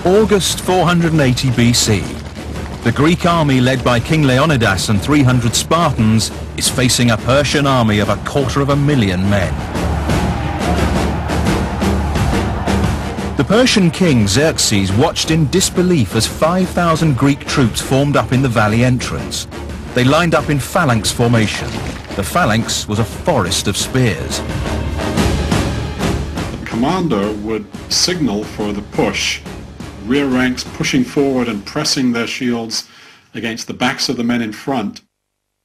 August 480 BC. The Greek army led by King Leonidas and 300 Spartans is facing a Persian army of 250,000 men. The Persian king Xerxes watched in disbelief as 5,000 Greek troops formed up in the valley entrance. They lined up in phalanx formation. The phalanx was a forest of spears. The commander would signal for the push, rear ranks pushing forward and pressing their shields against the backs of the men in front,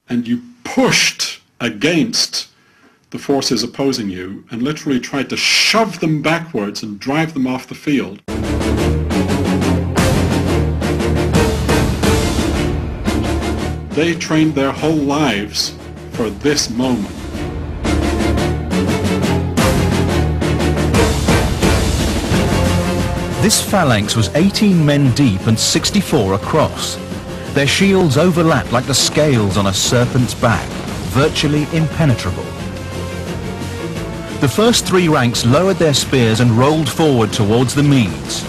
and you pushed against the forces opposing you and literally tried to shove them backwards and drive them off the field. They trained their whole lives for this moment. This phalanx was 18 men deep and 64 across. Their shields overlapped like the scales on a serpent's back, virtually impenetrable. The first three ranks lowered their spears and rolled forward towards the Medes.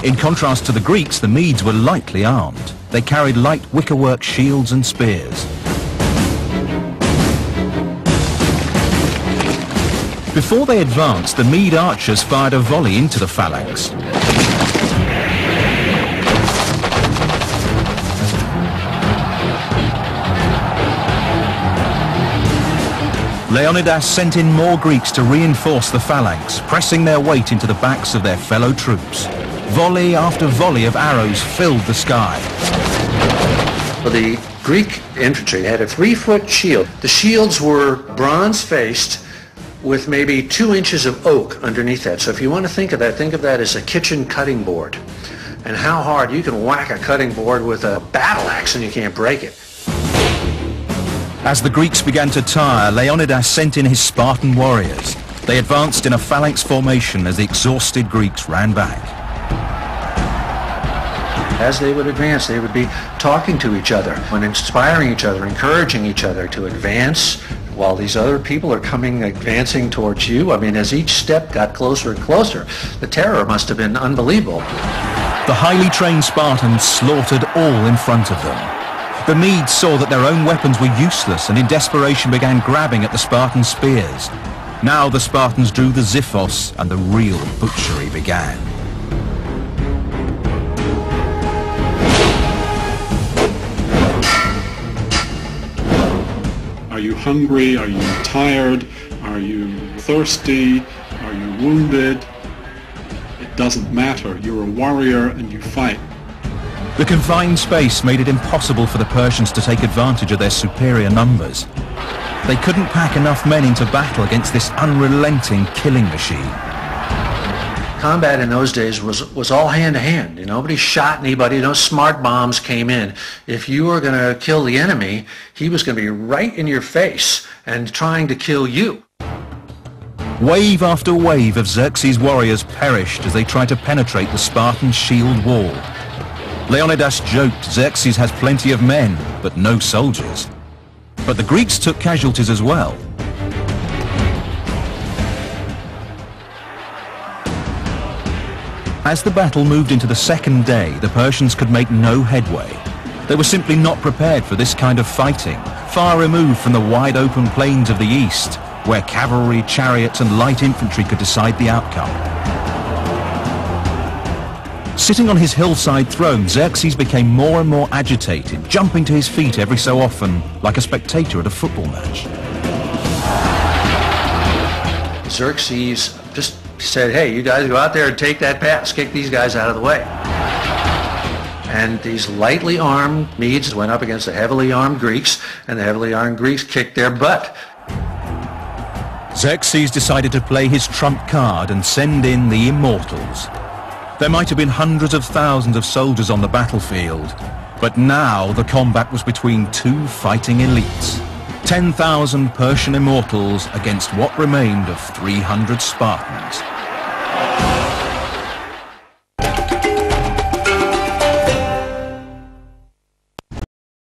In contrast to the Greeks, the Medes were lightly armed. They carried light wickerwork shields and spears. Before they advanced, the Mede archers fired a volley into the phalanx. Leonidas sent in more Greeks to reinforce the phalanx, pressing their weight into the backs of their fellow troops. Volley after volley of arrows filled the sky. Well, the Greek infantry had a 3-foot shield. The shields were bronze-faced with maybe 2 inches of oak underneath that. So if you want to think of that as a kitchen cutting board. And how hard you can whack a cutting board with a battle axe and you can't break it. As the Greeks began to tire, Leonidas sent in his Spartan warriors. They advanced in a phalanx formation as the exhausted Greeks ran back. As they would advance, they would be talking to each other and inspiring each other, encouraging each other to advance while these other people are advancing towards you. I mean, as each step got closer and closer, the terror must have been unbelievable. The highly trained Spartans slaughtered all in front of them. The Medes saw that their own weapons were useless and in desperation began grabbing at the Spartan spears. Now the Spartans drew the xiphos and the real butchery began. Are you hungry? Are you tired? Are you thirsty? Are you wounded? It doesn't matter. You're a warrior and you fight. The confined space made it impossible for the Persians to take advantage of their superior numbers. They couldn't pack enough men into battle against this unrelenting killing machine. Combat in those days was all hand-to-hand. Nobody shot anybody. No smart bombs came in. If you were going to kill the enemy, he was going to be right in your face and trying to kill you. Wave after wave of Xerxes' warriors perished as they tried to penetrate the Spartan shield wall. Leonidas joked Xerxes has plenty of men, but no soldiers. But the Greeks took casualties as well. As the battle moved into the second day, the Persians could make no headway. They were simply not prepared for this kind of fighting, far removed from the wide open plains of the east, where cavalry, chariots and light infantry could decide the outcome. Sitting on his hillside throne, Xerxes became more and more agitated, jumping to his feet every so often, like a spectator at a football match. Xerxes just said, hey, you guys go out there and take that pass, kick these guys out of the way. And these lightly armed Medes went up against the heavily armed Greeks, and the heavily armed Greeks kicked their butt. Xerxes decided to play his trump card and send in the immortals. There might have been hundreds of thousands of soldiers on the battlefield, but now the combat was between two fighting elites. 10,000 Persian immortals against what remained of 300 Spartans.